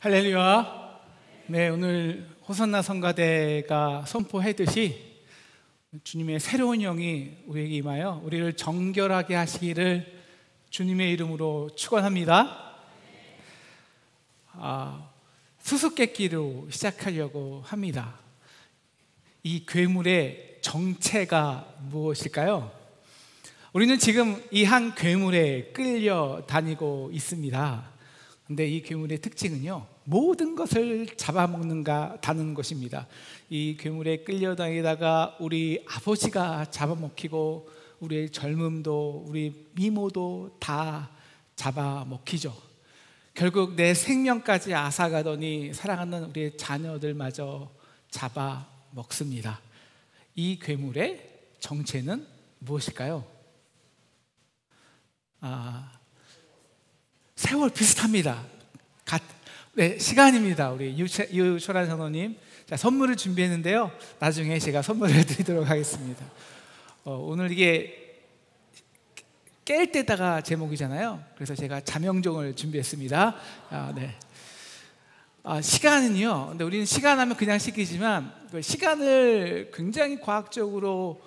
할렐루야. 네, 오늘 호산나 성가대가 선포했듯이 주님의 새로운 영이 우리에게 임하여 우리를 정결하게 하시기를 주님의 이름으로 축원합니다. 수수께끼로 시작하려고 합니다. 이 괴물의 정체가 무엇일까요? 우리는 지금 이 한 괴물에 끌려 다니고 있습니다. 근데 이 괴물의 특징은요, 모든 것을 잡아먹는다는 것입니다. 이 괴물에 끌려다니다가 우리 아버지가 잡아먹히고 우리의 젊음도 우리 미모도 다 잡아먹히죠. 결국 내 생명까지 앗아가더니 사랑하는 우리의 자녀들마저 잡아먹습니다. 이 괴물의 정체는 무엇일까요? 세월 비슷합니다. 네, 시간입니다. 우리 유철한 선호님, 자, 선물을 준비했는데요. 나중에 제가 선물을 드리도록 하겠습니다. 오늘 이게 깰 때다가 제목이잖아요. 그래서 제가 자명종을 준비했습니다. 네. 시간은요. 근데 우리는 시간 하면 그냥 시기지만 그 시간을 굉장히 과학적으로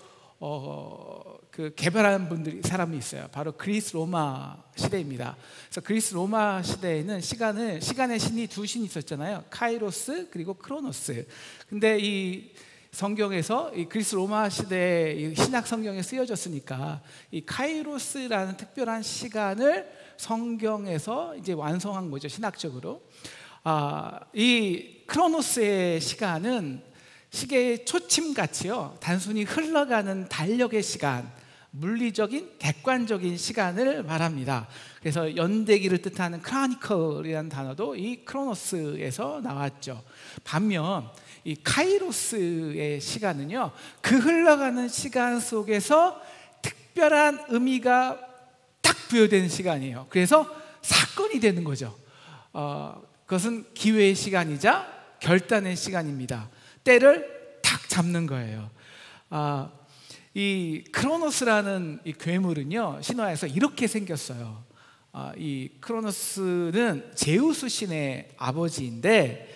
개발한 사람이 있어요. 바로 그리스 로마 시대입니다. 그래서 그리스 로마 시대에는 시간의 신이 두 신이 있었잖아요. 카이로스 그리고 크로노스. 근데 이 성경에서 이 그리스 로마 시대 신약 성경에 쓰여졌으니까 이 카이로스라는 특별한 시간을 성경에서 이제 완성한 거죠, 신학적으로. 이 크로노스의 시간은 시계의 초침같이요, 단순히 흘러가는 달력의 시간, 물리적인 객관적인 시간을 말합니다. 그래서 연대기를 뜻하는 크로니컬이라는 단어도 이 크로노스에서 나왔죠. 반면 이 카이로스의 시간은요, 그 흘러가는 시간 속에서 특별한 의미가 딱 부여되는 시간이에요. 그래서 사건이 되는 거죠. 그것은 기회의 시간이자 결단의 시간입니다. 때를 딱 잡는 거예요. 이 크로노스라는 이 괴물은요, 신화에서 이렇게 생겼어요. 이 크로노스는 제우스 신의 아버지인데,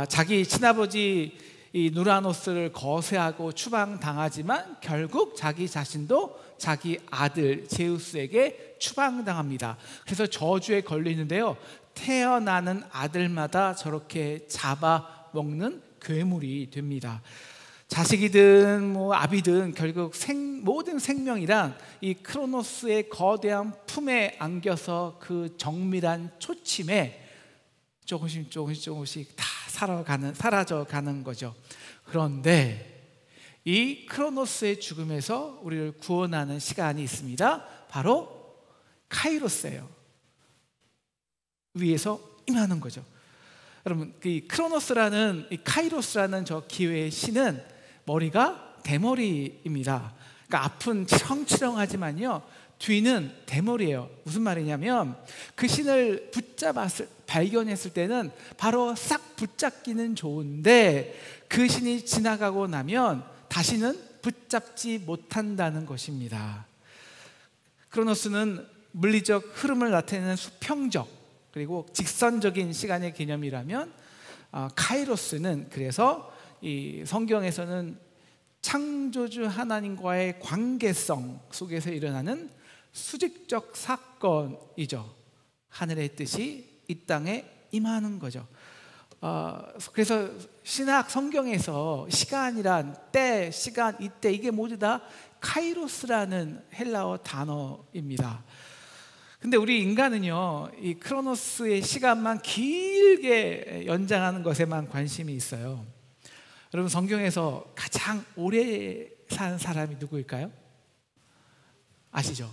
자기 친아버지 이 누라노스를 거세하고 추방당하지만 결국 자기 자신도 자기 아들 제우스에게 추방당합니다. 그래서 저주에 걸리는데요, 태어나는 아들마다 저렇게 잡아먹는 괴물이 됩니다. 자식이든 아비든 결국 모든 생명이란 이 크로노스의 거대한 품에 안겨서 그 정밀한 초침에 조금씩 다 사라져가는 거죠. 그런데 이 크로노스의 죽음에서 우리를 구원하는 시간이 있습니다. 바로 카이로스예요. 위에서 임하는 거죠. 여러분, 이 크로노스라는 이 카이로스라는 저 기회의 신은 머리가 대머리입니다. 그러니까 앞은 치렁치렁하지만요, 뒤는 대머리예요. 무슨 말이냐면 그 신을 발견했을 때는 바로 싹 붙잡기는 좋은데 그 신이 지나가고 나면 다시는 붙잡지 못한다는 것입니다. 크로노스는 물리적 흐름을 나타내는 수평적 그리고 직선적인 시간의 개념이라면, 카이로스는 그래서 이 성경에서는 창조주 하나님과의 관계성 속에서 일어나는 수직적 사건이죠. 하늘의 뜻이 이 땅에 임하는 거죠. 그래서 신학 성경에서 시간이란 때, 시간, 이때, 이게 모두 다 카이로스라는 헬라어 단어입니다. 근데 우리 인간은요, 이 크로노스의 시간만 길게 연장하는 것에만 관심이 있어요. 여러분, 성경에서 가장 오래 산 사람이 누구일까요? 아시죠?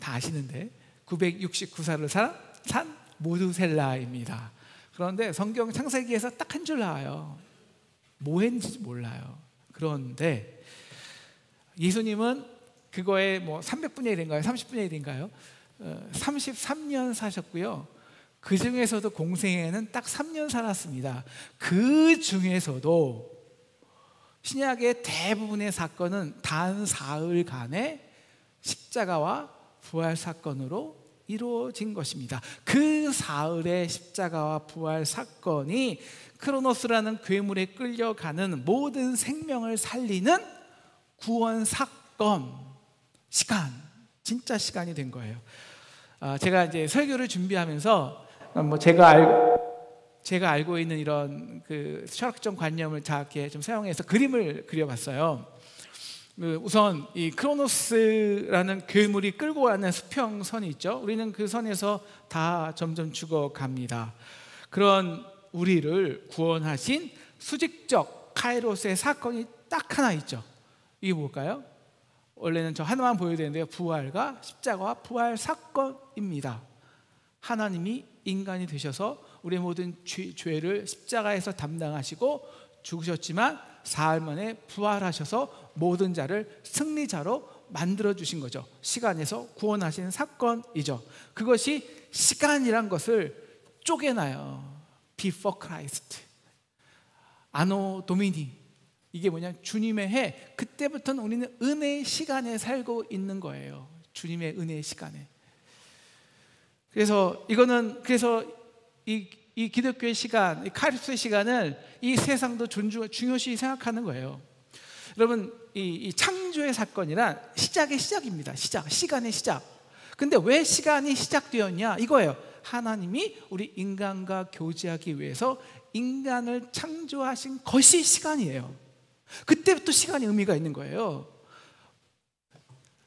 다 아시는데 969살을 산 모두셀라입니다. 그런데 성경 창세기에서 딱 한 줄 나와요. 뭐 했는지 몰라요. 그런데 예수님은 그거에 300분의 1인가요? 30분의 1인가요? 33년 사셨고요. 그 중에서도 공생애는 딱 3년 살았습니다. 그 중에서도 신약의 대부분의 사건은 단 사흘간의 십자가와 부활 사건으로 이루어진 것입니다. 그 사흘의 십자가와 부활 사건이 크로노스라는 괴물에 끌려가는 모든 생명을 살리는 구원 사건, 시간, 진짜 시간이 된 거예요. 제가 이제 설교를 준비하면서 제가 알고 있는 이런 그 철학적 관념을 작게 좀 사용해서 그림을 그려봤어요. 우선 이 크로노스라는 괴물이 끌고 가는 수평선이 있죠. 우리는 그 선에서 다 점점 죽어갑니다. 그런 우리를 구원하신 수직적 카이로스의 사건이 딱 하나 있죠. 이게 뭘까요? 원래는 저 하나만 보여야 되는데요. 부활과 십자가와 부활 사건입니다. 하나님이 인간이 되셔서 우리의 모든 죄를 십자가에서 담당하시고 죽으셨지만 사흘 만에 부활하셔서 모든 자를 승리자로 만들어주신 거죠. 시간에서 구원하신 사건이죠. 그것이 시간이란 것을 쪼개놔요. Before Christ, 아노 도미니. 이게 뭐냐면 주님의 해. 그때부터는 우리는 은혜의 시간에 살고 있는 거예요. 주님의 은혜의 시간에. 그래서 이 기독교의 시간, 이 카리스의 시간을 이 세상도 중요시 생각하는 거예요. 여러분, 이 창조의 사건이란 시작의 시작입니다. 시간의 시작. 근데 왜 시간이 시작되었냐? 이거예요. 하나님이 우리 인간과 교제하기 위해서 인간을 창조하신 것이 시간이에요. 그때부터 시간이 의미가 있는 거예요.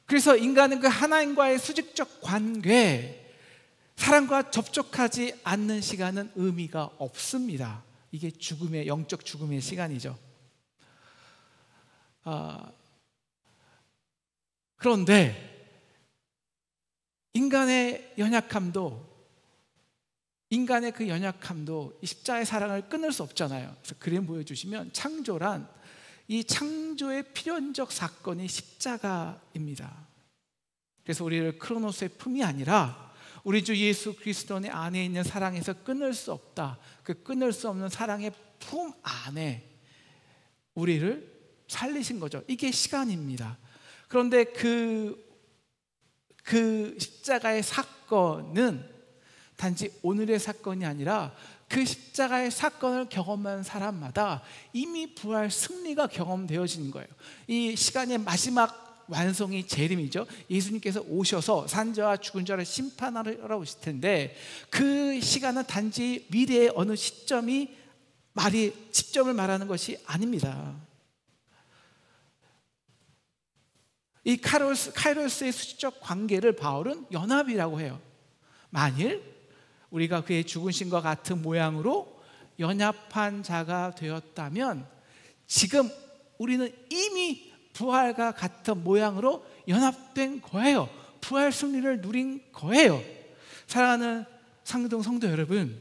그래서 인간은 그 하나님과의 수직적 관계, 사랑과 접촉하지 않는 시간은 의미가 없습니다. 이게 영적 죽음의 시간이죠. 그런데 인간의 그 연약함도 이 십자가의 사랑을 끊을 수 없잖아요. 그래서 그림 보여주시면 창조란 이 창조의 필연적 사건이 십자가입니다. 그래서 우리를 크로노스의 품이 아니라 우리 주 예수 그리스도 안에 있는 사랑에서 끊을 수 없다. 그 끊을 수 없는 사랑의 품 안에 우리를 살리신 거죠. 이게 시간입니다. 그런데 그 십자가의 사건은 단지 오늘의 사건이 아니라 그 십자가의 사건을 경험한 사람마다 이미 부활 승리가 경험되어지는 거예요. 이 시간의 마지막 완성이 재림이죠. 예수님께서 오셔서 산자와 죽은 자를 심판하러 오실 텐데 그 시간은 단지 미래의 어느 시점을 말하는 것이 아닙니다. 이 카이로스의 수직적 관계를 바울은 연합이라고 해요. 만일 우리가 그의 죽으심과 같은 모양으로 연합한 자가 되었다면 지금 우리는 이미 부활과 같은 모양으로 연합된 거예요. 부활 승리를 누린 거예요. 사랑하는 상동 성도 여러분,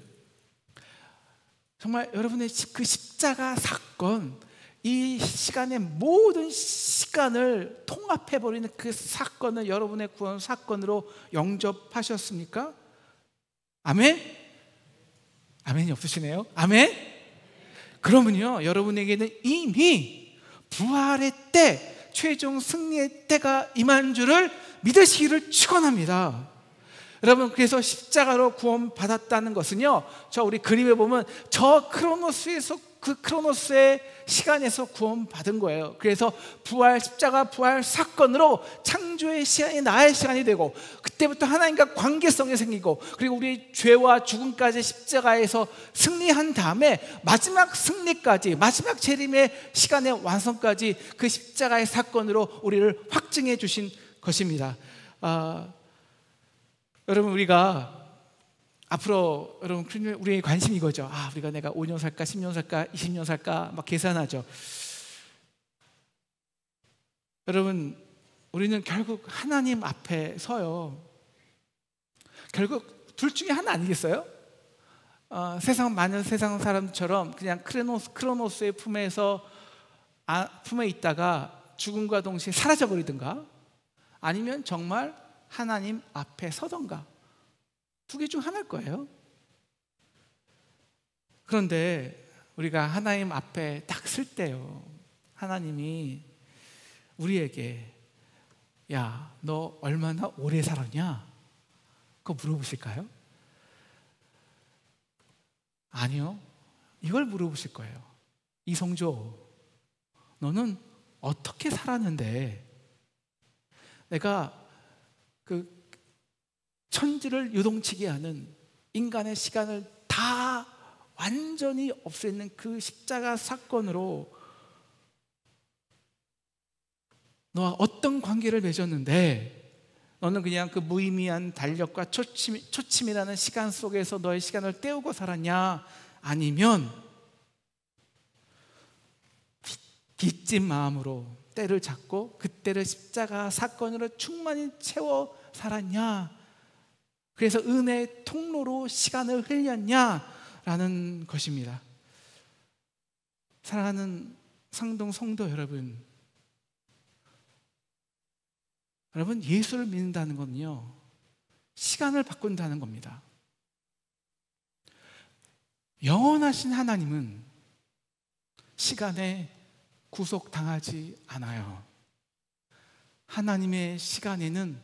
정말 여러분의 그 십자가 사건, 이 시간의 모든 시간을 통합해버리는 그 사건을 여러분의 구원 사건으로 영접하셨습니까? 아멘? 아멘이 없으시네요. 아멘? 그러면요, 여러분에게는 이미 부활의 때, 최종 승리의 때가 임한 줄을 믿으시기를 축원합니다. 여러분, 그래서 십자가로 구원받았다는 것은요, 우리 그림에 보면 저 크로노스의 시간에서 구원받은 거예요. 그래서 십자가 부활 사건으로 창조의 시간이 나의 시간이 되고, 그때부터 하나님과 관계성이 생기고, 그리고 우리의 죄와 죽음까지 십자가에서 승리한 다음에 마지막 승리까지, 마지막 재림의 시간의 완성까지 그 십자가의 사건으로 우리를 확증해 주신 것입니다. 여러분, 우리가 앞으로 우리의 관심이 이거죠. 내가 5년 살까, 10년 살까, 20년 살까 막 계산하죠. 여러분, 우리는 결국 하나님 앞에 서요. 결국 둘 중에 하나 아니겠어요? 많은 세상 사람처럼 그냥 크로노스의 품에 있다가 죽음과 동시에 사라져 버리든가, 아니면 정말 하나님 앞에 서던가, 두 개 중 하나일 거예요. 그런데 우리가 하나님 앞에 딱 설 때요, 하나님이 우리에게 야, 너 얼마나 오래 살았냐? 그거 물어보실까요? 아니요. 이걸 물어보실 거예요. 이성조, 너는 어떻게 살았는데 내가 그 천지를 요동치게 하는 인간의 시간을 다 완전히 없애는 그 십자가 사건으로 너와 어떤 관계를 맺었는데 너는 그냥 그 무의미한 달력과 초침이라는 시간 속에서 너의 시간을 때우고 살았냐? 아니면 빚진 마음으로 때를 잡고 그때를 십자가 사건으로 충만히 채워 살았냐? 그래서 은혜의 통로로 시간을 흘렸냐라는 것입니다. 사랑하는 상동 성도 여러분, 예수를 믿는다는 것은요, 시간을 바꾼다는 겁니다. 영원하신 하나님은 시간에 구속당하지 않아요. 하나님의 시간에는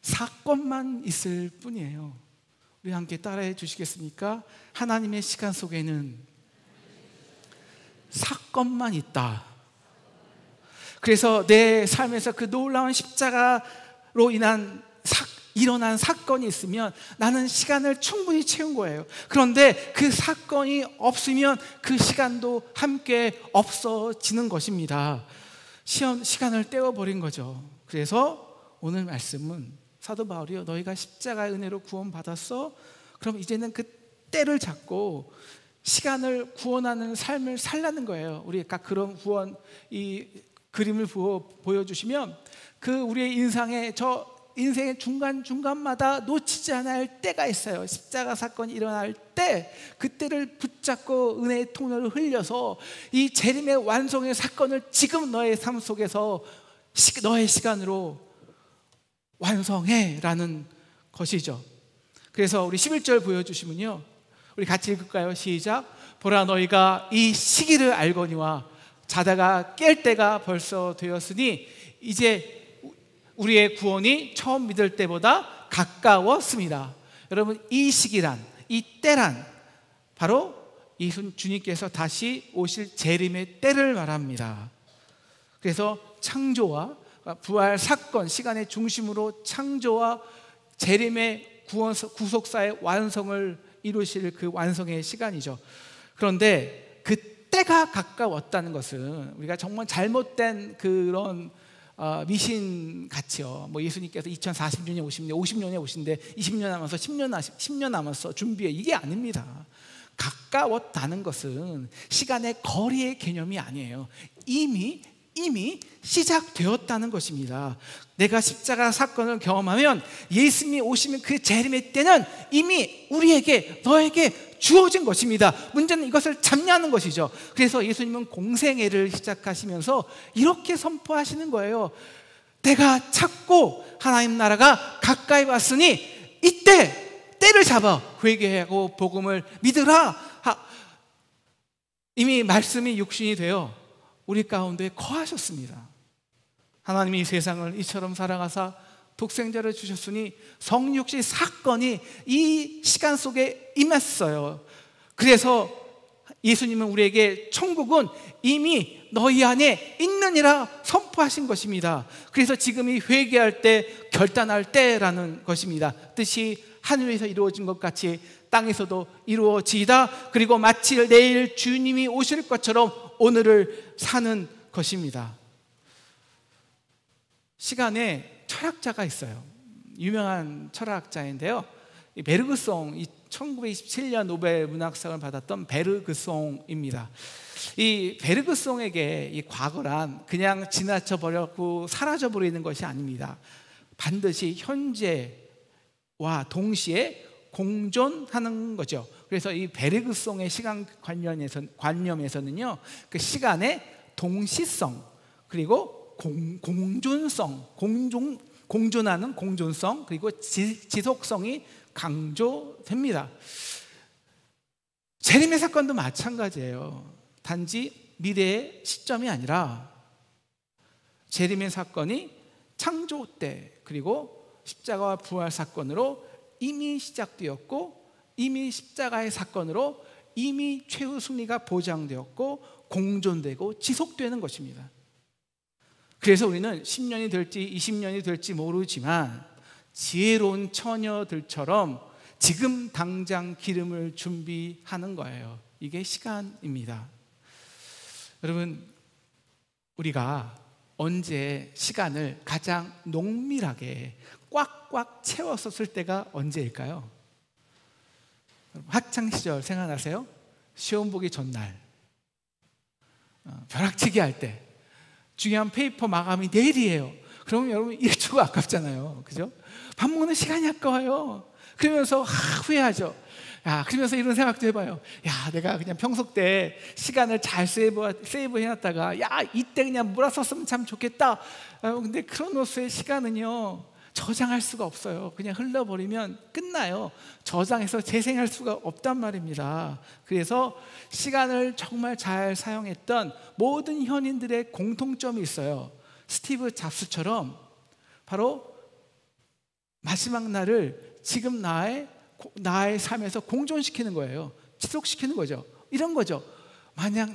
사건만 있을 뿐이에요. 우리 함께 따라해 주시겠습니까? 하나님의 시간 속에는 사건만 있다. 그래서 내 삶에서 그 놀라운 십자가로 일어난 사건이 있으면 나는 시간을 충분히 채운 거예요. 그런데 그 사건이 없으면 그 시간도 함께 없어지는 것입니다. 시간을 떼어버린 거죠. 그래서 오늘 말씀은 사도 바울이요, 너희가 십자가의 은혜로 구원받았어? 그럼 이제는 그 때를 잡고 시간을 구원하는 삶을 살라는 거예요. 우리가 그런 구원, 이 그림을 보여주시면 그 우리의 인생의 중간중간마다 놓치지 않아야 할 때가 있어요. 십자가 사건이 일어날 때 그때를 붙잡고 은혜의 통로를 흘려서 이 재림의 완성의 사건을 지금 너의 삶 속에서 너의 시간으로 완성해 라는 것이죠. 그래서 우리 11절 보여주시면요, 우리 같이 읽을까요? 시작. 보라, 너희가 이 시기를 알거니와 자다가 깰 때가 벌써 되었으니 이제 우리의 구원이 처음 믿을 때보다 가까웠습니다. 여러분, 이 시기란, 이 때란 바로 주님께서 다시 오실 재림의 때를 말합니다. 그래서 창조와 부활 사건, 시간의 중심으로 창조와 재림의 구속사의 완성을 이루실 그 완성의 시간이죠. 그런데 그 때가 가까웠다는 것은 우리가 정말 잘못된 그런 미신같이요, 뭐 예수님께서 2040년에 오시는데 50년에 오시는데 20년 남아서 10년 남아서 준비해, 이게 아닙니다. 가까웠다는 것은 시간의 거리의 개념이 아니에요. 이미 시작되었다는 것입니다. 내가 십자가 사건을 경험하면 예수님이 오시면 그 재림의 때는 이미 우리에게, 너에게 주어진 것입니다. 문제는 이것을 잡냐는 것이죠. 그래서 예수님은 공생애를 시작하시면서 이렇게 선포하시는 거예요. 내가 찾고 하나님 나라가 가까이 왔으니 이때 때를 잡아 회개하고 복음을 믿으라. 이미 말씀이 육신이 되어 우리 가운데 거하셨습니다. 하나님이 세상을 이처럼 사랑하사 독생자를 주셨으니 성육신 사건이 이 시간 속에 임했어요. 그래서 예수님은 우리에게 천국은 이미 너희 안에 있느니라 선포하신 것입니다. 그래서 지금이 회개할 때, 결단할 때라는 것입니다. 뜻이 하늘에서 이루어진 것 같이 땅에서도 이루어지이다. 그리고 마치 내일 주님이 오실 것처럼 오늘을 사는 것입니다. 시간에 철학자가 있어요. 유명한 철학자인데요, 베르그송, 1927년 노벨 문학상을 받았던 베르그송입니다. 이 베르그송에게 이 과거란 그냥 지나쳐 버렸고 사라져 버리는 것이 아닙니다. 반드시 현재와 동시에 공존하는 거죠. 그래서 이 베르그송의 시간 관념에서는요, 그 시간의 동시성, 그리고 공존성, 공존하는 공존성, 그리고 지속성이 강조됩니다. 재림의 사건도 마찬가지예요. 단지 미래의 시점이 아니라 재림의 사건이 창조 때, 그리고 십자가와 부활 사건으로 이미 시작되었고, 이미 십자가의 사건으로 이미 최후 승리가 보장되었고 공존되고 지속되는 것입니다. 그래서 우리는 10년이 될지 20년이 될지 모르지만 지혜로운 처녀들처럼 지금 당장 기름을 준비하는 거예요. 이게 시간입니다. 여러분, 우리가 언제 시간을 가장 농밀하게 꽉꽉 채워서 쓸 때가 언제일까요? 학창시절 생각나세요? 시험 보기 전날, 벼락치기 할 때, 중요한 페이퍼 마감이 내일이에요. 그러면 여러분 1초가 아깝잖아요. 그죠? 밥 먹는 시간이 아까워요. 그러면서 후회하죠. 그러면서 이런 생각도 해봐요. 내가 그냥 평소 때 시간을 잘 세이브 해놨다가 이때 그냥 몰아썼으면 참 좋겠다. 근데 크로노스의 시간은요, 저장할 수가 없어요. 그냥 흘러버리면 끝나요. 저장해서 재생할 수가 없단 말입니다. 그래서 시간을 정말 잘 사용했던 모든 현인들의 공통점이 있어요. 스티브 잡스처럼 바로 마지막 날을 지금 나의 삶에서 공존시키는 거예요. 지속시키는 거죠. 이런 거죠. 만약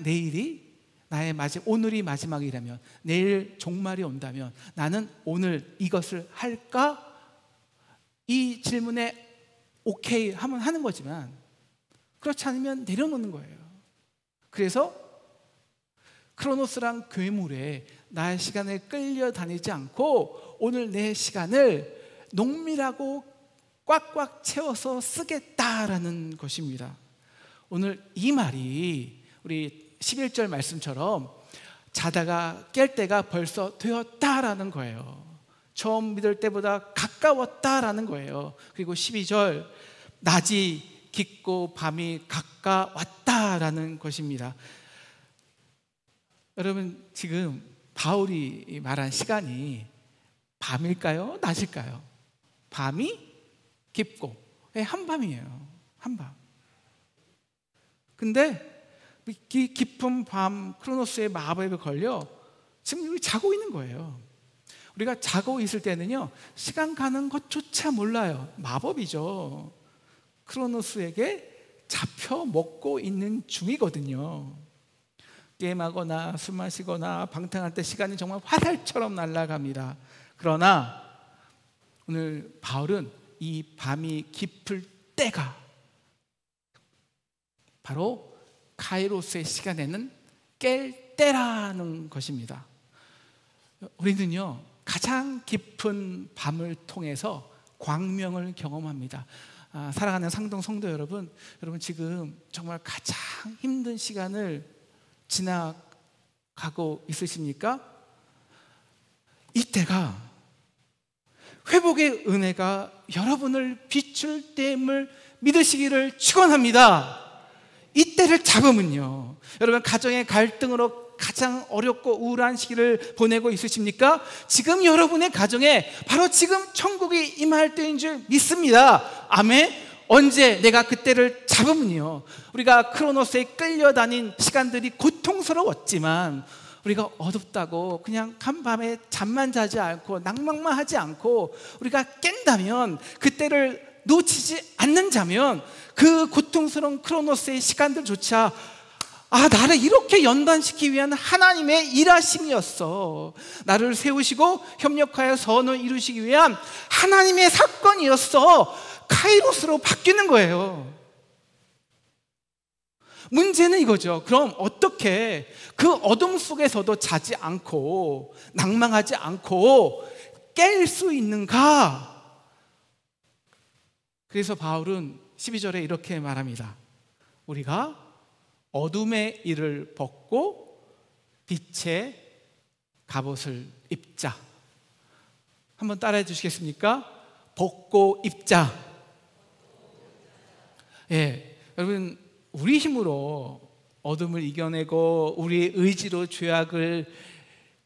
오늘이 마지막이라면, 내일 종말이 온다면 나는 오늘 이것을 할까? 이 질문에 오케이 하면 하는 거지만, 그렇지 않으면 내려놓는 거예요. 그래서 크로노스란 괴물에 나의 시간을 끌려다니지 않고 오늘 내 시간을 농밀하고 꽉꽉 채워서 쓰겠다라는 것입니다. 오늘 이 말이 우리 11절 말씀처럼 자다가 깰 때가 벌써 되었다라는 거예요. 처음 믿을 때보다 가까웠다라는 거예요. 그리고 12절, 낮이 깊고 밤이 가까웠다라는 것입니다. 여러분, 지금 바울이 말한 시간이 밤일까요? 낮일까요? 밤이 깊고, 한밤이에요. 한밤. 근데 이 깊은 밤, 크로노스의 마법에 걸려 지금 여기 자고 있는 거예요. 우리가 자고 있을 때는요, 시간 가는 것조차 몰라요. 마법이죠. 크로노스에게 잡혀 먹고 있는 중이거든요. 게임하거나 술 마시거나 방탕할 때 시간이 정말 화살처럼 날아갑니다. 그러나 오늘 바울은 이 밤이 깊을 때가 바로 카이로스의 시간에는 깰 때라는 것입니다. 우리는요, 가장 깊은 밤을 통해서 광명을 경험합니다. 사랑하는 상동 성도 여러분, 지금 정말 가장 힘든 시간을 지나가고 있으십니까? 이때가 회복의 은혜가 여러분을 비출 때임을 믿으시기를 축원합니다. 이때를 잡으면요, 여러분 가정의 갈등으로 가장 어렵고 우울한 시기를 보내고 있으십니까? 지금 여러분의 가정에 바로 지금 천국이 임할 때인 줄 믿습니다. 아멘. 언제 내가 그때를 잡으면요, 우리가 크로노스에 끌려다닌 시간들이 고통스러웠지만 우리가 어둡다고 그냥 한밤에 잠만 자지 않고 낭만만 하지 않고 우리가 깬다면, 그때를 놓치지 않는 자면 그 고통스러운 크로노스의 시간들조차 나를 이렇게 연단시키기 위한 하나님의 일하심이었어, 나를 세우시고 협력하여 선을 이루시기 위한 하나님의 사건이었어, 카이로스로 바뀌는 거예요. 문제는 이거죠. 그럼 어떻게 그 어둠 속에서도 자지 않고 낭망하지 않고 깰 수 있는가? 그래서 바울은 12절에 이렇게 말합니다. 우리가 어둠의 일을 벗고 빛의 갑옷을 입자. 한번 따라해 주시겠습니까? 벗고 입자. 여러분, 우리 힘으로 어둠을 이겨내고 우리의 의지로 죄악을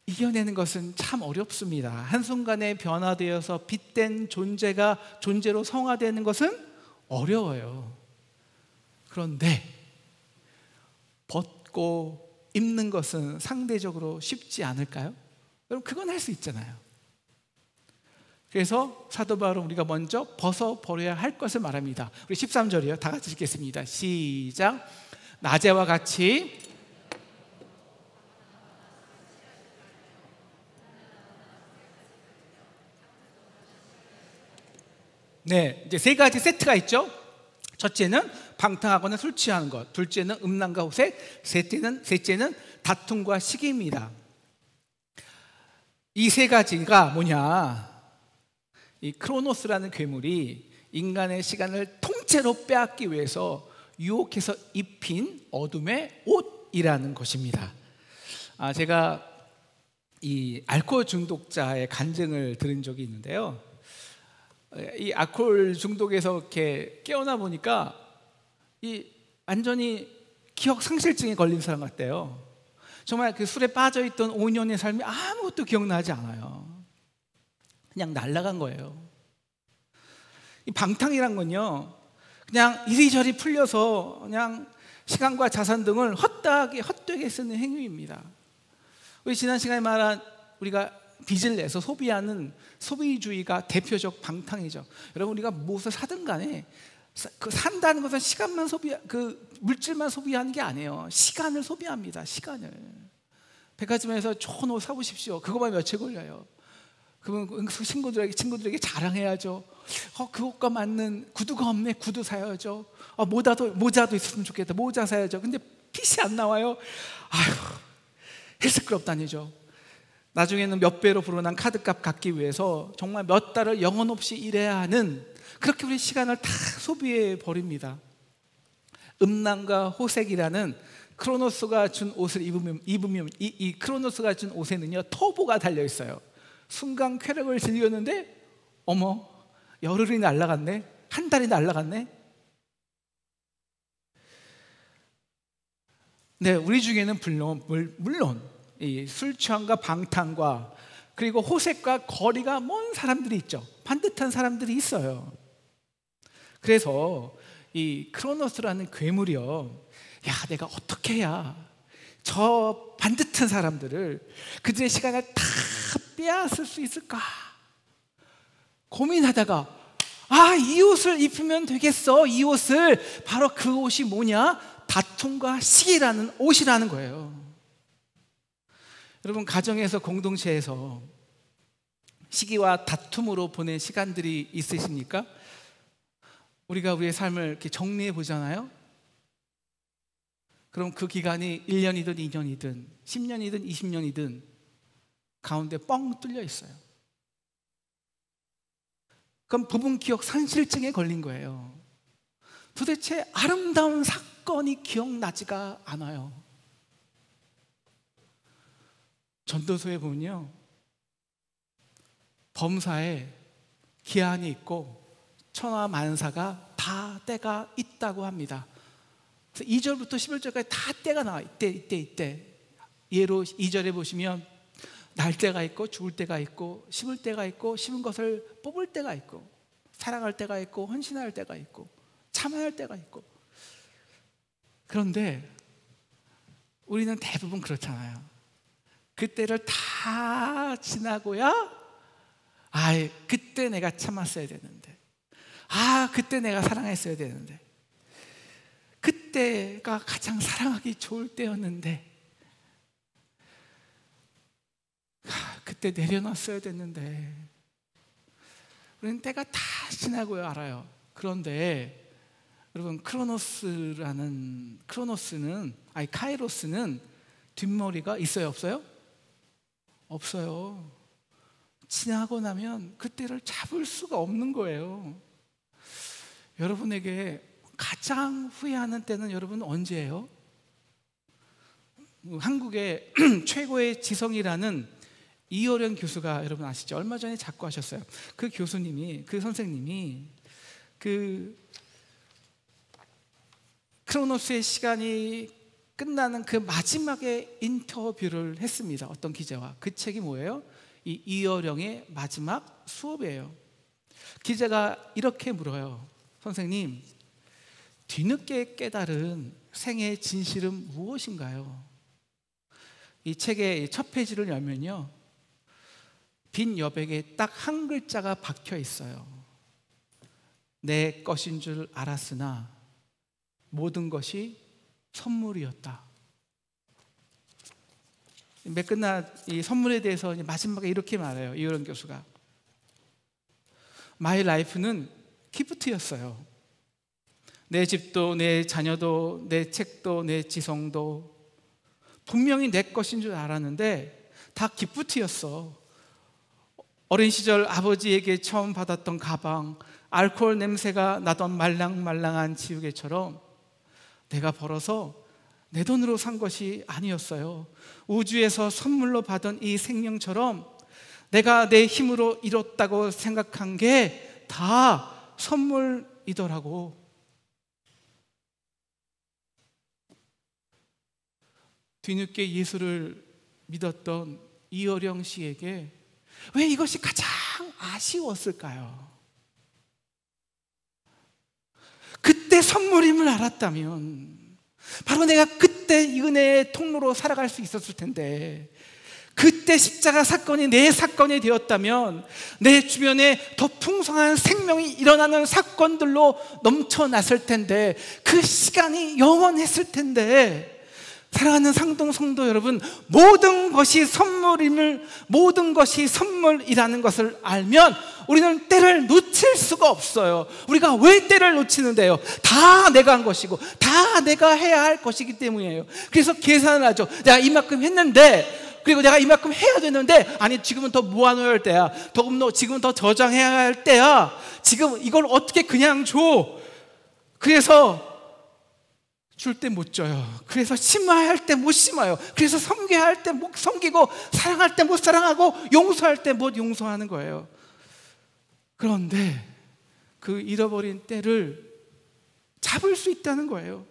이겨내는 것은 참 어렵습니다. 한순간에 변화되어서 빛된 존재로 성화되는 것은 어려워요. 그런데 벗고 입는 것은 상대적으로 쉽지 않을까요? 여러분, 그건 할 수 있잖아요. 그래서 사도 바울은 우리가 먼저 벗어버려야 할 것을 말합니다. 우리 13절이요. 다 같이 읽겠습니다. 시작. 낮에와 같이 네, 이제 세 가지 세트가 있죠. 첫째는 방탕하거나 술 취하는 것, 둘째는 음란과 호색, 셋째는 다툼과 시기입니다. 이 세 가지가 뭐냐? 이 크로노스라는 괴물이 인간의 시간을 통째로 빼앗기 위해서 유혹해서 입힌 어둠의 옷이라는 것입니다. 제가 이 알코올 중독자의 간증을 들은 적이 있는데요. 이 알코올 중독에서 이렇게 깨어나 보니까 이 완전히 기억 상실증에 걸린 사람 같대요. 정말 그 술에 빠져 있던 5년의 삶이 아무것도 기억나지 않아요. 그냥 날아간 거예요. 이 방탕이란 건요, 그냥 이리저리 풀려서 그냥 시간과 자산 등을 헛되게 쓰는 행위입니다. 우리 지난 시간에 말한 우리가 빚을 내서 소비하는 소비주의가 대표적 방탕이죠. 여러분, 우리가 무엇을 사든 간에 산다는 것은 시간만 물질만 소비하는 게 아니에요. 시간을 소비합니다. 시간을. 백화점에서 좋은 옷 사보십시오. 그거만 며칠 걸려요. 그러면 친구들에게 자랑해야죠. 그 옷과 맞는 구두가 없네. 구두 사야죠. 모자도 있었으면 좋겠다. 모자 사야죠. 근데 핏이 안 나와요. 아휴, 헬스클럽 다니죠. 나중에는 몇 배로 불어난 카드값 갚기 위해서 정말 몇 달을 영혼 없이 일해야 하는, 그렇게 우리 시간을 다 소비해 버립니다. 음란과 호색이라는 크로노스가 준 옷을 입으면 이 크로노스가 준 옷에는요, 터보가 달려 있어요. 순간 쾌락을 즐겼는데 어머, 열흘이 날아갔네. 한 달이 날아갔네. 네, 우리 중에는 물론 이 술 취함과 방탕과 그리고 호색과 거리가 먼 사람들이 있죠. 반듯한 사람들이 있어요. 그래서 이 크로노스라는 괴물이요, 야, 내가 어떻게 해야 저 반듯한 사람들을, 그들의 시간을 다 빼앗을 수 있을까 고민하다가, 이 옷을 입으면 되겠어. 이 옷을, 바로 그 옷이 뭐냐? 다툼과 시기라는 옷이라는 거예요. 여러분, 가정에서, 공동체에서 시기와 다툼으로 보낸 시간들이 있으십니까? 우리가 우리의 삶을 이렇게 정리해 보잖아요. 그럼 그 기간이 1년이든 2년이든 10년이든 20년이든 가운데 뻥 뚫려 있어요. 그럼 부분 기억 상실증에 걸린 거예요. 도대체 아름다운 사건이 기억나지가 않아요. 전도서에 보면요, 범사에 기한이 있고 천하 만사가 다 때가 있다고 합니다. 그래서 2절부터 11절까지 다 때가 나와요. 이때. 예로 2절에 보시면 날 때가 있고 죽을 때가 있고, 심을 때가 있고 심은 것을 뽑을 때가 있고, 사랑할 때가 있고 헌신할 때가 있고 참아야 할 때가 있고. 그런데 우리는 대부분 그렇잖아요. 그때를 다 지나고야 그때 내가 참았어야 되는데, 그때 내가 사랑했어야 되는데, 그때가 가장 사랑하기 좋을 때였는데, 그때 내려놨어야 됐는데. 우리는 때가 다 지나고야 알아요. 그런데 여러분, 카이로스는 뒷머리가 있어요, 없어요? 없어요. 지나고 나면 그때를 잡을 수가 없는 거예요. 여러분에게 가장 후회하는 때는 여러분 언제예요? 한국의 최고의 지성이라는 이어령 교수가, 여러분 아시죠? 얼마 전에 작고하셨어요. 그 선생님이 그 크로노스의 시간이 끝나는 그 마지막에 인터뷰를 했습니다. 어떤 기자와. 그 책이 뭐예요? 이 이어령의 마지막 수업이에요. 기자가 이렇게 물어요. 선생님, 뒤늦게 깨달은 생의 진실은 무엇인가요? 이 책의 첫 페이지를 열면요, 빈 여백에 딱 한 글자가 박혀 있어요. 내 것인 줄 알았으나 모든 것이 선물이었다. 매끈한 이 선물에 대해서 마지막에 이렇게 말해요. 이효령 교수가. My life는 기프트였어요. 내 집도, 내 자녀도, 내 책도, 내 지성도 분명히 내 것인 줄 알았는데 다 기프트였어. 어린 시절 아버지에게 처음 받았던 가방, 알코올 냄새가 나던 말랑말랑한 지우개처럼 내가 벌어서 내 돈으로 산 것이 아니었어요. 우주에서 선물로 받은 이 생명처럼 내가 내 힘으로 이뤘다고 생각한 게 다 선물이더라고. 뒤늦게 예수를 믿었던 이효령 씨에게 왜 이것이 가장 아쉬웠을까요? 그때 선물임을 알았다면 바로 내가 그때 이 은혜의 통로로 살아갈 수 있었을 텐데, 그때 십자가 사건이 내 사건이 되었다면 내 주변에 더 풍성한 생명이 일어나는 사건들로 넘쳐났을 텐데, 그 시간이 영원했을 텐데. 사랑하는 상동 성도 여러분, 모든 것이 선물이라는 것을 알면 우리는 때를 놓칠 수가 없어요. 우리가 왜 때를 놓치는데요? 다 내가 한 것이고 다 내가 해야 할 것이기 때문이에요. 그래서 계산을 하죠. 내가 이만큼 했는데, 그리고 내가 이만큼 해야 되는데, 아니 지금은 더 모아놓아야 할 때야, 지금은 더 저장해야 할 때야, 지금 이걸 어떻게 그냥 줘. 그래서 줄 때 못 줘요. 그래서 심어야 할 때 못 심어요. 그래서 섬겨야 할 때 못 섬기고, 사랑할 때 못 사랑하고, 용서할 때 못 용서하는 거예요. 그런데 그 잃어버린 때를 잡을 수 있다는 거예요.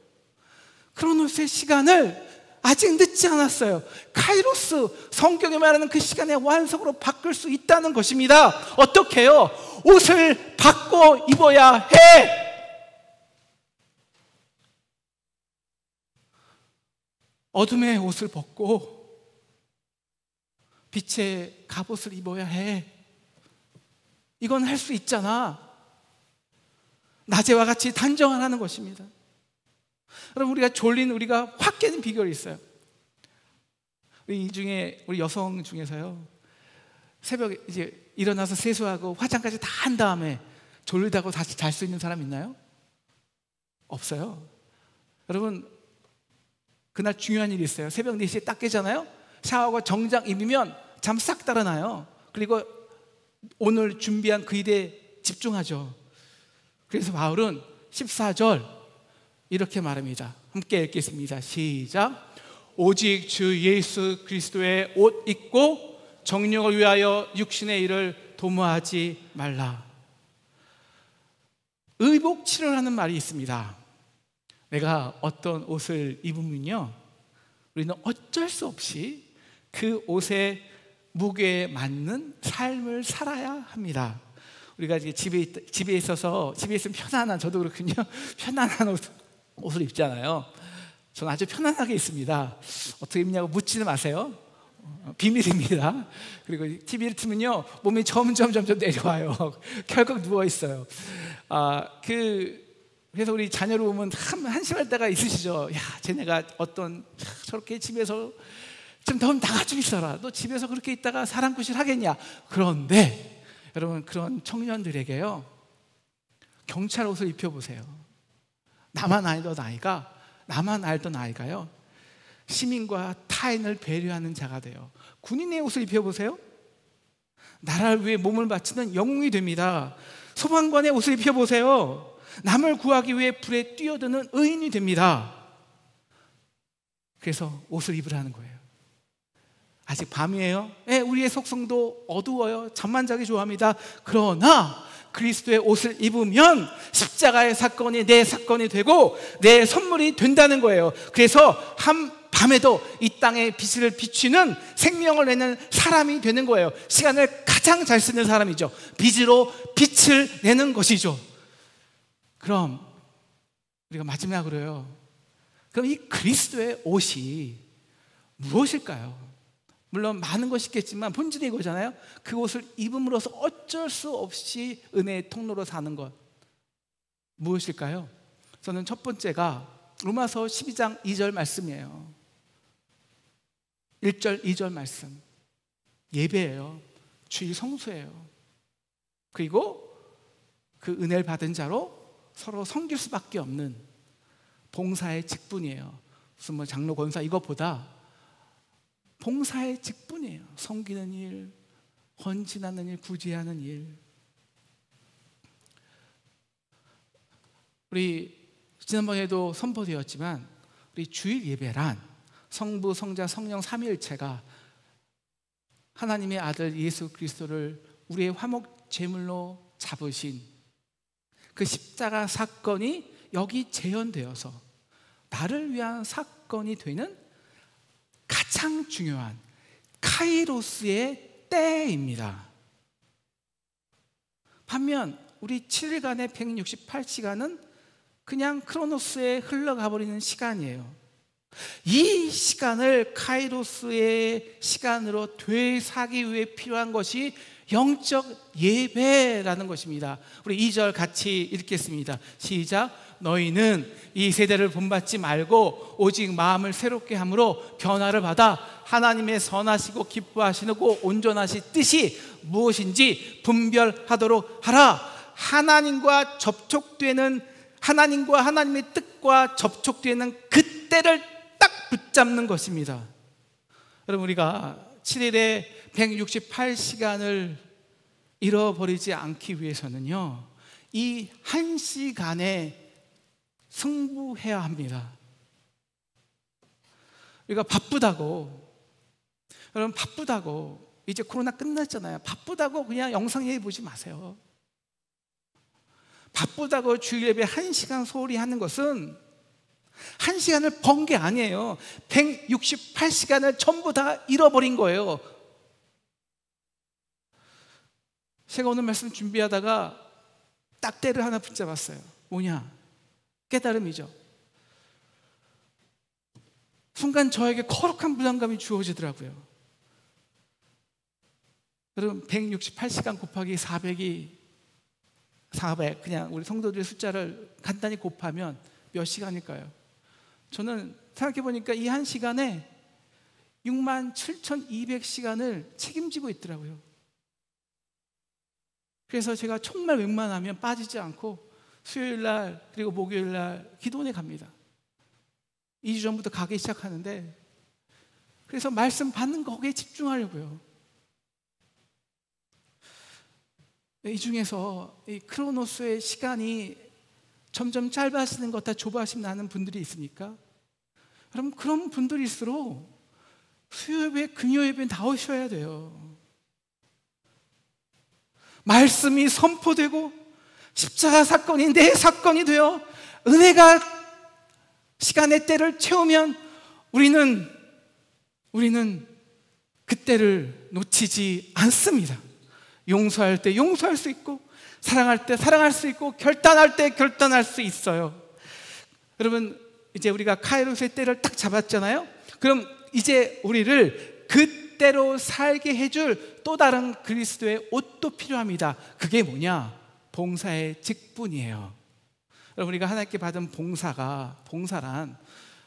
크로노스의 시간을 아직 늦지 않았어요. 카이로스, 성경에 말하는 그 시간의 완성으로 바꿀 수 있다는 것입니다. 어떻게 해요? 옷을 바꿔 입어야 해. 어둠의 옷을 벗고 빛의 갑옷을 입어야 해. 이건 할 수 있잖아. 낮에와 같이 단정하라는 것입니다. 여러분, 우리가 확 깨는 비결이 있어요. 우리 여성 중에서요, 새벽에 이제 일어나서 세수하고 화장까지 다 한 다음에 졸리다고 다시 잘 수 있는 사람 있나요? 없어요. 여러분, 그날 중요한 일이 있어요. 새벽 4시에 딱 깨잖아요. 샤워하고 정장 입으면 잠 싹 달아나요. 그리고 오늘 준비한 그 일에 집중하죠. 그래서 바울은 14절 이렇게 말합니다. 함께 읽겠습니다. 시작. 오직 주 예수 그리스도의 옷 입고 정욕을 위하여 육신의 일을 도모하지 말라. 의복치료라는 말이 있습니다. 내가 어떤 옷을 입으면요, 우리는 어쩔 수 없이 그 옷의 무게에 맞는 삶을 살아야 합니다. 우리가 이제 집에 있으면 편안한, 저도 그렇군요. 편안한 옷을 입잖아요. 저는 아주 편안하게 있습니다. 어떻게 입냐고 묻지는 마세요. 비밀입니다. 그리고 TV를 틀면요, 몸이 점점 내려와요. 결국 누워 있어요. 그래서 우리 자녀를 보면 한심할 때가 있으시죠. 야, 쟤네가 저렇게 집에서 좀 더 나가 좀 있어라. 너 집에서 그렇게 있다가 사랑구실 하겠냐? 그런데 여러분, 그런 청년들에게요, 경찰 옷을 입혀보세요. 나만 알던 아이가요, 시민과 타인을 배려하는 자가 돼요. 군인의 옷을 입혀보세요. 나라를 위해 몸을 바치는 영웅이 됩니다. 소방관의 옷을 입혀보세요. 남을 구하기 위해 불에 뛰어드는 의인이 됩니다. 그래서 옷을 입으라는 거예요. 아직 밤이에요. 네, 우리의 속성도 어두워요. 잠만 자기 좋아합니다. 그러나 그리스도의 옷을 입으면 십자가의 사건이 내 사건이 되고 내 선물이 된다는 거예요. 그래서 한 밤에도 이 땅에 빛을 비추는, 생명을 내는 사람이 되는 거예요. 시간을 가장 잘 쓰는 사람이죠. 빛으로 빛을 내는 것이죠. 그럼 우리가 마지막으로요, 그럼 이 그리스도의 옷이 무엇일까요? 물론 많은 것이 있겠지만 본질이 이거잖아요. 그것을 입음으로써 어쩔 수 없이 은혜의 통로로 사는 것, 무엇일까요? 저는 첫 번째가 로마서 12장 2절 말씀이에요. 1절 2절 말씀, 예배예요. 주일 성수예요. 그리고 그 은혜를 받은 자로 서로 섬길 수밖에 없는 봉사의 직분이에요. 무슨 뭐 장로 권사 이것보다 봉사의 직분이에요. 섬기는 일, 헌신하는 일, 구제하는 일. 우리 지난번에도 선포되었지만 우리 주일 예배란 성부, 성자, 성령 삼위일체가 하나님의 아들 예수 그리스도를 우리의 화목 제물로 잡으신 그 십자가 사건이 여기 재현되어서 나를 위한 사건이 되는 가장 중요한 카이로스의 때입니다. 반면 우리 7일간의 168시간은 그냥 크로노스에 흘러가 버리는 시간이에요. 이 시간을 카이로스의 시간으로 되사기 위해 필요한 것이 영적 예배라는 것입니다. 우리 2절 같이 읽겠습니다. 시작. 너희는 이 세대를 본받지 말고 오직 마음을 새롭게 함으로 변화를 받아 하나님의 선하시고 기뻐하시고 온전하신 뜻이 무엇인지 분별하도록 하라. 하나님과 하나님의 뜻과 접촉되는 그때를 딱 붙잡는 것입니다. 여러분, 우리가 7일에 168시간을 잃어버리지 않기 위해서는요, 이 1시간에 승부해야 합니다. 우리가 여러분 바쁘다고 이제 코로나 끝났잖아요. 바쁘다고 그냥 영상 예배 보지 마세요. 바쁘다고 주일 예배 1시간 소홀히 하는 것은 1시간을 번 게 아니에요. 168시간을 전부 다 잃어버린 거예요. 제가 오늘 말씀 준비하다가 딱 때를 하나 붙잡았어요. 뭐냐? 깨달음이죠. 순간 저에게 거룩한 부담감이 주어지더라고요. 여러분, 168시간 곱하기 400, 그냥 우리 성도들의 숫자를 간단히 곱하면 몇 시간일까요? 저는 생각해보니까 이 1시간에 67,200시간을 책임지고 있더라고요. 그래서 제가 정말 웬만하면 빠지지 않고 수요일날 그리고 목요일날 기도원에 갑니다. 2주 전부터 가기 시작하는데, 그래서 말씀 받는 거기에 집중하려고요. 이 중에서 이 크로노스의 시간이 점점 짧아지는 것 같아 조바심 나는 분들이 있습니까? 여러분, 그런 분들일수록 수요예배, 금요예배 나오셔야 돼요. 말씀이 선포되고 십자가 사건이 내 사건이 되어 은혜가 시간의 때를 채우면 우리는 그때를 놓치지 않습니다. 용서할 때 용서할 수 있고, 사랑할 때 사랑할 수 있고, 결단할 때 결단할 수 있어요. 여러분, 이제 우리가 카이로스의 때를 딱 잡았잖아요. 그럼 이제 우리를 그때로 살게 해줄 또 다른 그리스도의 옷도 필요합니다. 그게 뭐냐? 봉사의 직분이에요. 여러분, 우리가 하나님께 받은 봉사란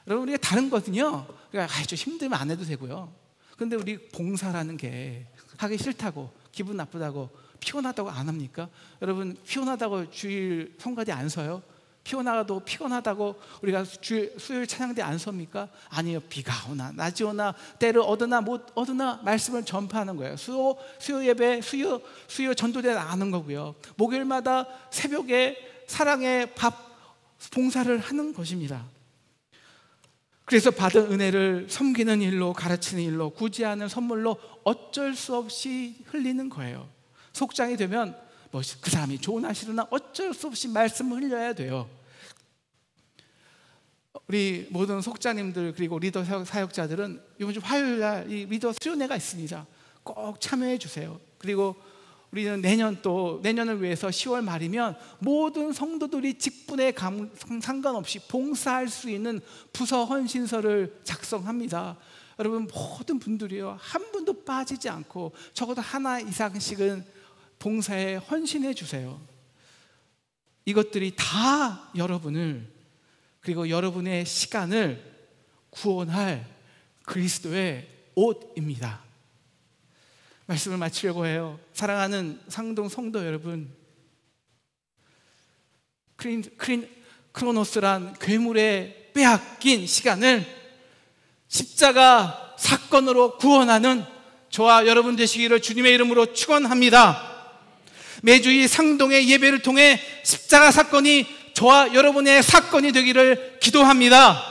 여러분, 우리가 다른 거거든요. 그러니까 좀 힘들면 안 해도 되고요. 근데 우리 봉사라는 게 하기 싫다고, 기분 나쁘다고, 피곤하다고 안 합니까? 여러분, 피곤하다고 주일 성가대 안 서요? 피곤하다고 우리가 수요일 찬양대 안 섭니까? 아니요. 비가 오나 낮이 오나 때를 얻으나 못 얻으나 말씀을 전파하는 거예요. 수요 예배, 수요 전도대 나가는 거고요. 목요일마다 새벽에 사랑의 밥 봉사를 하는 것입니다. 그래서 받은 은혜를 섬기는 일로, 가르치는 일로, 구제하는 선물로 어쩔 수 없이 흘리는 거예요. 속장이 되면 그 사람이 좋으나 싫으나 어쩔 수 없이 말씀을 흘려야 돼요. 우리 모든 속자님들 그리고 리더 사역자들은 이번 주 화요일 날 이 리더 수련회가 있습니다. 꼭 참여해 주세요. 그리고 우리는 내년을 위해서 10월 말이면 모든 성도들이 직분에 상관없이 봉사할 수 있는 부서 헌신서를 작성합니다. 여러분 모든 분들이요, 한 분도 빠지지 않고 적어도 하나 이상씩은 봉사에 헌신해 주세요. 이것들이 다 여러분을, 그리고 여러분의 시간을 구원할 그리스도의 옷입니다. 말씀을 마치려고 해요. 사랑하는 상동 성도 여러분, 크로노스란 괴물에 빼앗긴 시간을 십자가 사건으로 구원하는 저와 여러분 되시기를 주님의 이름으로 축원합니다. 매주 이 상동의 예배를 통해 십자가 사건이 저와 여러분의 사건이 되기를 기도합니다.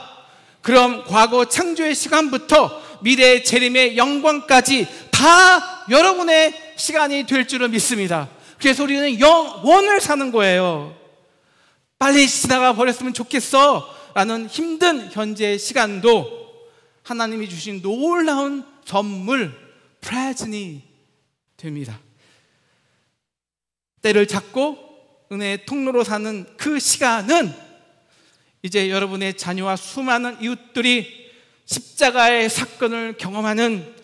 그럼 과거 창조의 시간부터 미래의 재림의 영광까지 다 여러분의 시간이 될 줄을 믿습니다. 그래서 우리는 영원을 사는 거예요. 빨리 지나가 버렸으면 좋겠어 라는 힘든 현재의 시간도 하나님이 주신 놀라운 선물, 프레젠이 됩니다. 때를 잡고 은혜의 통로로 사는 그 시간은 이제 여러분의 자녀와 수많은 이웃들이 십자가의 사건을 경험하는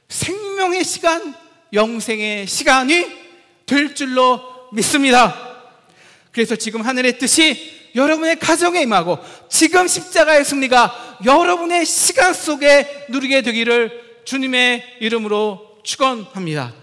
생명의 시간, 영생의 시간이 될 줄로 믿습니다. 그래서 지금 하늘의 뜻이 여러분의 가정에 임하고 지금 십자가의 승리가 여러분의 시간 속에 누리게 되기를 주님의 이름으로 축원합니다.